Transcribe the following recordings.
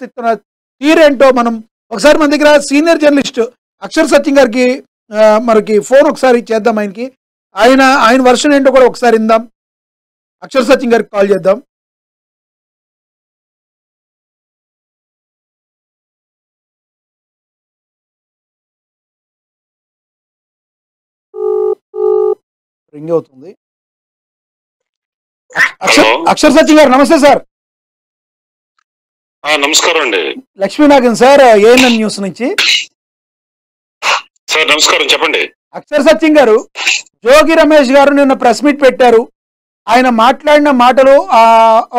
ఇస్తున్న తీరేంటో మనం ఒకసారి మన దగ్గర సీనియర్ జర్నలిస్ట్ అక్షర్ సత్యం గారికి మనకి ఫోన్ ఒకసారి చేద్దాం. ఆయన వర్షన్ ఏంటో కూడా ఒకసారి ఇందాం. అక్షర్ సత్యం గారికి కాల్ చేద్దాం. రింగ్ అవుతుంది. అక్షర్ సత్యం గారు నమస్తే సార్. నమస్కారం అండి. లక్ష్మీనాగన్ సార్, ఏఎన్ఎన్ న్యూస్ నుంచి. సార్ నమస్కారం, చెప్పండి. అక్షర్ సత్యం గారు, జోగి రమేష్ గారు నిన్న ప్రెస్ మీట్ పెట్టారు. ఆయన మాట్లాడిన మాటలు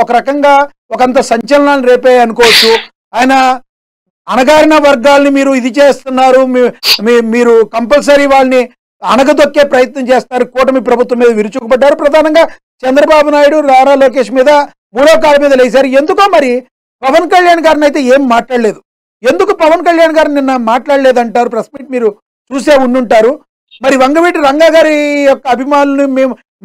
ఒక రకంగా ఒకంత సంచలనాన్ని రేపే అనుకోవచ్చు. ఆయన అణగారిన వర్గాల్ని మీరు ఇది చేస్తున్నారు, మీరు కంపల్సరీ వాళ్ళని అణగదొక్కే ప్రయత్నం చేస్తారు, కూటమి ప్రభుత్వం మీద విరుచుకుపడ్డారు. ప్రధానంగా చంద్రబాబు నాయుడు, నారా లోకేష్ మీద మూడో కాళ్ళ మీద లేచారు. ఎందుకో మరి పవన్ కళ్యాణ్ గారిని అయితే ఏం మాట్లాడలేదు. ఎందుకు పవన్ కళ్యాణ్ గారు నిన్న మాట్లాడలేదంటారు? ప్రెస్ మీట్ మీరు చూసే ఉండుంటారు. మరి వంగవీటి రంగా గారి యొక్క అభిమానులు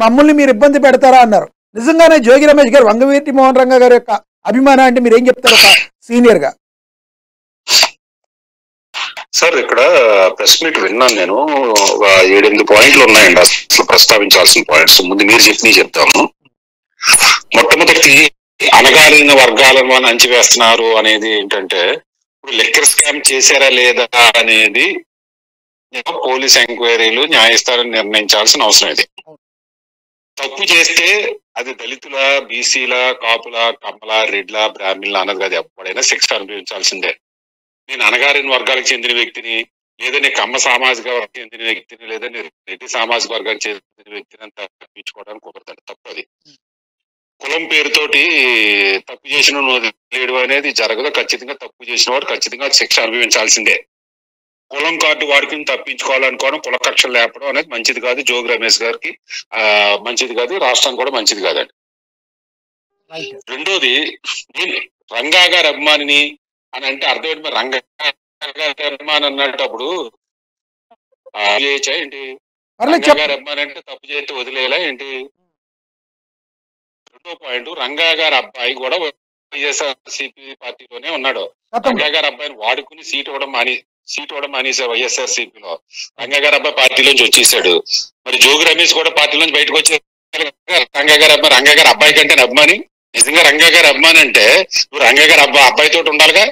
మమ్మల్ని మీరు ఇబ్బంది పెడతారా అన్నారు. నిజంగానే జోగి రమేష్ గారు వంగవీటి మోహన్ రంగా గారి యొక్క అభిమానం అంటే మీరు ఏం చెప్తారు ఒక సీనియర్ గా? సార్ ఇక్కడ ప్రెస్ మీట్ విన్నాను నేను. 7-8 పాయింట్లు ఉన్నాయండి అసలు ప్రస్తావించాల్సిన పాయింట్స్. ముందు మీరు చెప్తాము. మొట్టమొదటి అణగారిన వర్గాలను అని అంచివేస్తున్నారు అనేది ఏంటంటే, ఇప్పుడు లెక్కర్ స్కామ్ చేశారా లేదా అనేది పోలీస్ ఎంక్వైరీలు, న్యాయస్థానం నిర్ణయించాల్సిన అవసరం ఇది. తప్పు చేస్తే అది దళితుల, బీసీల, కాపుల, కమ్మల, రెడ్ల, బ్రాహ్మణుల అన్నది కాదు, ఎప్పుడైనా శిక్ష అనుభవించాల్సిందే. నేను అణగారిన వర్గాలకు చెందిన వ్యక్తిని, లేదా నేను కమ్మ సామాజిక వర్గానికి చెందిన వ్యక్తిని, లేదా నేను రెడ్డి సామాజిక వర్గానికి చెందిన వ్యక్తిని తప్పించుకోవడానికి కుదరదు. తప్పు అది. కులం పేరుతోటి తప్పు చేసిన వదిలేయడం అనేది జరగదు. ఖచ్చితంగా తప్పు చేసిన వాడు ఖచ్చితంగా శిక్ష అనుభవించాల్సిందే. కులం కార్డు వాడుకుని తప్పించుకోవాలనుకోవడం, కుల కక్షలు లేపడం అనేది మంచిది కాదు. జోగి రమేష్ గారికి మంచిది కాదు, రాష్ట్రానికి కూడా మంచిది కాదండి. రెండోది, నేను రంగా గారి అభిమానిని అని అంటే అర్థం ఏంటి? రంగా గారి అభిమాని అన్నప్పుడు ఏంటి? రంగా గారి అభిమాని అంటే తప్పు చేస్తే వదిలేలా ఏంటి? రెండో పాయింట్, రంగా గారి అబ్బాయి కూడా వైఎస్ఆర్సీపీ పార్టీలోనే ఉన్నాడు. రంగా గారి అబ్బాయిని వాడుకుని సీట్ ఇవ్వడం మానేశారు వైఎస్ఆర్సీపీలో. రంగా గారి అబ్బాయి పార్టీలోంచి వచ్చేసాడు. మరి జోగి రమేష్ కూడా పార్టీలోంచి బయటకు వచ్చే రంగా గారి అబ్బాయి కంటే అభిమాని. నిజంగా రంగా గారి అభిమాని అంటే నువ్వు రంగా గారి అబ్బాయితో ఉండాలిగా.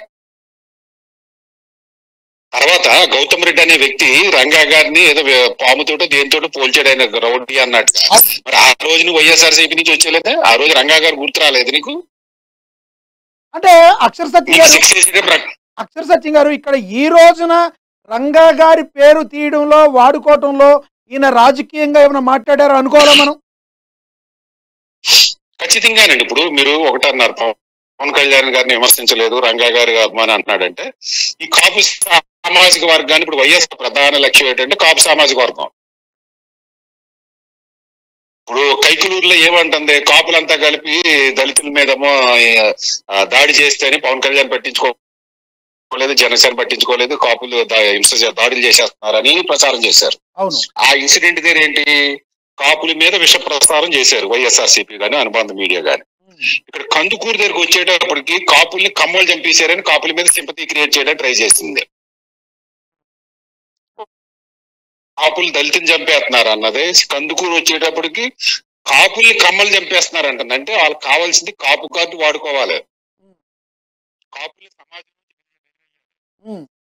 తర్వాత గౌతమ్ రెడ్డి అనే వ్యక్తి రంగా గారిని ఏదో పాముతోటో దేనితోటో పోల్చాడు, ఆయన రౌడీ అన్నట్టు. మరి ఆ రోజు నువ్వు వైఎస్ఆర్సీపీ నుంచి వచ్చేలేదా? ఆ రోజు రంగా గారు గుర్తు రాలేదు నీకు? అంటే అక్షర్ సత్యం గారు ఇక్కడ ఈ రోజున రంగా గారి పేరు తీయడంలో, వాడుకోవటంలో ఈయన రాజకీయంగా ఏమైనా మాట్లాడారో అనుకోవాలా మనం? ఖచ్చితంగానండి. ఇప్పుడు మీరు ఒకటన్నారు, పవన్ కళ్యాణ్ గారిని విమర్శించలేదు, రంగా గారి అభిమాని అంటున్నాడంటే, ఈ కాపు సామాజిక వర్గాన్ని ఇప్పుడు వైఎస్ఆర్ ప్రధాన లక్ష్యం ఏంటంటే కాపు సామాజిక వర్గం. ఇప్పుడు కైకులూరులో ఏమంటుంది, కాపులంతా కలిపి దళితుల మీదేమో దాడి చేస్తేనే పవన్ కళ్యాణ్ పట్టించుకోలేదు, జనసేన పట్టించుకోలేదు, కాపులు దాడులు చేసేస్తున్నారని ప్రచారం చేశారు. ఆ ఇన్సిడెంట్ దగ్గర ఏంటి, కాపుల మీద విష ప్రసారం చేశారు వైఎస్ఆర్సీపీ గాని, అనుబంధ మీడియా గాని. ఇక్కడ కందుకూరు దగ్గరకు వచ్చేటప్పటికి కాపుల్ని కమ్మలు చంపేశారని కాపుల మీద సింపతి క్రియేట్ చేయడానికి ట్రై చేసింది. కాపులు దళితుని చంపేస్తున్నారు అన్నదే. కందుకూరు వచ్చేటప్పటికి కాపుల్ని కమ్మలు చంపేస్తున్నారు అంటుంది. అంటే వాళ్ళకి కావాల్సింది కాపు కార్డు వాడుకోవాలి. కాపుల్ని సమాజం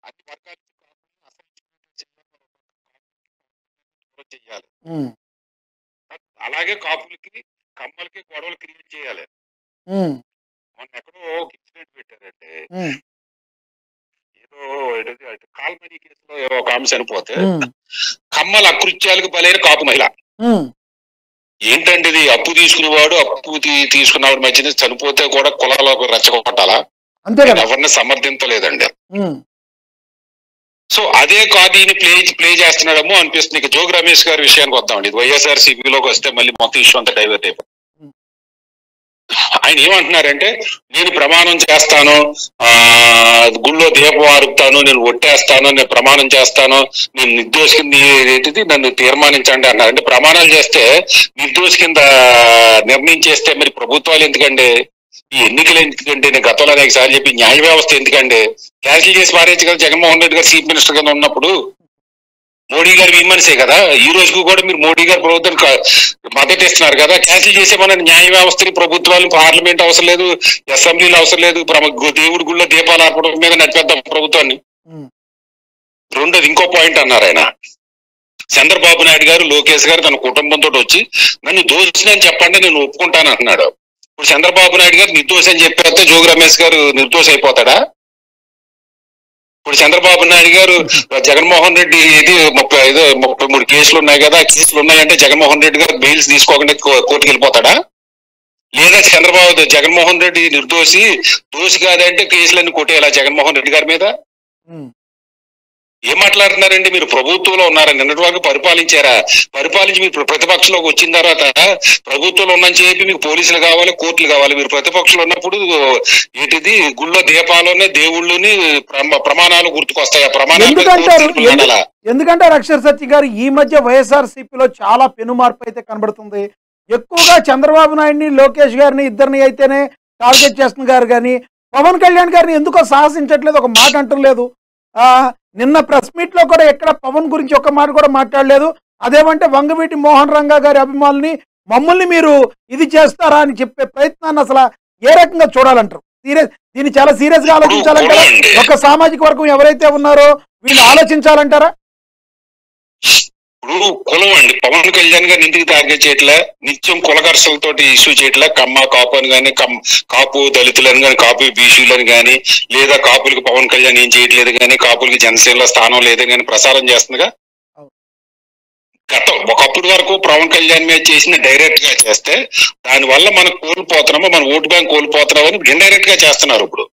అన్ని వర్గాలకి చెయ్యాలి. అలాగే కాపులకి కమ్మలకి గొడవలు క్రియేట్ చేయాలి. మొన్న ఎక్కడో ఒక ఇన్సిడెంట్ పెట్టారంటే, ఏదో కాల్మనీ కేసులో ఒక ఆమె చనిపోతే కమ్మల అకృత్యాలకు బలైన కాపు మహిళ. ఏంటంటే ఇది అప్పు తీసుకునేవాడు, అప్పు తీసుకున్నవాడు మధ్యన చనిపోతే కూడా కులాలకు రెచ్చగొట్టాలా? ఎవరిని సమర్థించలేదండి. సో అదే కార్డీని ప్లే చేస్తున్నాడేమో అనిపిస్తుంది. ఇక జోగి రమేష్ గారి విషయానికి వద్దామండి. ఇది వైఎస్ఆర్సీపీలోకి వస్తే మళ్ళీ మొత్తం ఇష్యూ అంతా డైవర్ట్ అయిపోతుంది. ఆయన ఏమంటున్నారంటే, నేను ప్రమాణం చేస్తాను, గుళ్ళో దీపం ఆరుపుతాను, నేను ఒట్టేస్తాను, నేను ప్రమాణం చేస్తాను, నేను నిర్దోషింది ఏంటిది నన్ను తీర్మానించండి అన్నారు. అంటే ప్రమాణాలు చేస్తే నిర్దోషి కింద నిర్ణయం చేస్తే మరి ప్రభుత్వాలు ఎందుకండి? ఈ ఎన్నికలు ఎందుకంటే నేను గతంలో అనేక సార్లు చెప్పి న్యాయ వ్యవస్థ ఎందుకంటే క్యాన్సిల్ చేసి పారేయచ్చు కదా. జగన్మోహన్ రెడ్డి గారు చీఫ్ మినిస్టర్ గా ఉన్నప్పుడు మోడీ గారు విమర్శే కదా. ఈ రోజుకు కూడా మీరు మోడీ గారు ప్రభుత్వానికి మద్దతు ఇస్తున్నారు కదా. క్యాన్సిల్ చేసేమన్న న్యాయ వ్యవస్థని, ప్రభుత్వాలు, పార్లమెంట్ అవసరం లేదు, అసెంబ్లీలు అవసరం లేదు, దేవుడి గుళ్ళో దీపాలు ఆర్పడం మీద నడిపేద్దాం ప్రభుత్వాన్ని. రెండోది ఇంకో పాయింట్ అన్నారు ఆయన, చంద్రబాబు నాయుడు గారు, లోకేష్ గారు తన కుటుంబంతో వచ్చి నన్ను దోషినని చెప్పండి నేను ఒప్పుకుంటాను అంటున్నాడు. ఇప్పుడు చంద్రబాబు నాయుడు గారు నిర్దోషి అని చెప్పేస్తే జోగి రమేష్ గారు నిర్దోషి అయిపోతాడా? ఇప్పుడు చంద్రబాబు నాయుడు గారు జగన్మోహన్ రెడ్డి ఇది 33 కేసులు ఉన్నాయి కదా, కేసులు ఉన్నాయంటే జగన్మోహన్ రెడ్డి గారు బెయిల్స్ తీసుకోకుండా కోర్టుకు వెళ్ళిపోతాడా? లేదా జగన్మోహన్ రెడ్డి నిర్దోషి, దోషి కాదంటే కేసులన్నీ కొట్టేయాలా జగన్మోహన్ రెడ్డి గారి మీద? ఏం మాట్లాడుతున్నారండి? మీరు ప్రభుత్వంలో ఉన్నారా? నిన్నటి వరకు పరిపాలించారా? పరిపాలించి మీరు ప్రతిపక్షంలోకి వచ్చిన తర్వాత ప్రభుత్వంలో ఉన్నని చెప్పి మీకు పోలీసులు కావాలి, కోర్టులు కావాలి. మీరు ప్రతిపక్షంలో ఉన్నప్పుడు ఏంటిది గుళ్ళో దీపాలోనే దేవుళ్ళని ప్రమాణాలు గుర్తుకొస్తాయి. ఆ ప్రమాణాలు ఎందుకంటే అక్షర్ సత్య గారు ఈ మధ్య వైఎస్ఆర్సీపీలో చాలా పెను మార్పు అయితే కనబడుతుంది. ఎక్కువగా చంద్రబాబు నాయుడిని, లోకేష్ గారిని, ఇద్దరిని అయితేనే టార్గెట్ చేస్తున్నారు కానీ పవన్ కళ్యాణ్ గారిని ఎందుకో సాహసించట్లేదు, ఒక మాట అంటలేదు. నిన్న ప్రెస్ మీట్ లో కూడా ఎక్కడ పవన్ గురించి ఒక్క మాట కూడా మాట్లాడలేదు. అదేమంటే వంగవీటి మోహన్ రంగా గారి అభిమానుల్ని, మమ్మల్ని మీరు ఇది చేస్తారా అని చెప్పే ప్రయత్నాన్ని అసలు ఏ రకంగా చూడాలంటారు? దీన్ని చాలా సీరియస్ గా ఆలోచించాలంటారా? ఒక సామాజిక వర్గం ఎవరైతే ఉన్నారో వీళ్ళు ఆలోచించాలంటారా? ఇప్పుడు కులం అండి, పవన్ కళ్యాణ్ గారిని ఇంటికి టార్గెట్ చేయట్లే, నిత్యం కులకర్షలతో ఇష్యూ చేయట్లే. కమ్మ కాపు అని కానీ, కాపు దళితులని కానీ, కాపు బీసీలని కానీ, లేదా కాపులకి పవన్ కళ్యాణ్ ఏం చేయట్లేదు కానీ, కాపులకి జనసేనలో స్థానం లేదని కానీ ప్రసారం చేస్తుందిగా. ఒకప్పుడు వరకు పవన్ కళ్యాణ్ మీద చేసిన డైరెక్ట్ గా చేస్తే దాని వల్ల మనం కోల్పోతున్నామో, మన ఓటు బ్యాంక్ కోల్పోతున్నామని ఇండైరెక్ట్ గా చేస్తున్నారు ఇప్పుడు.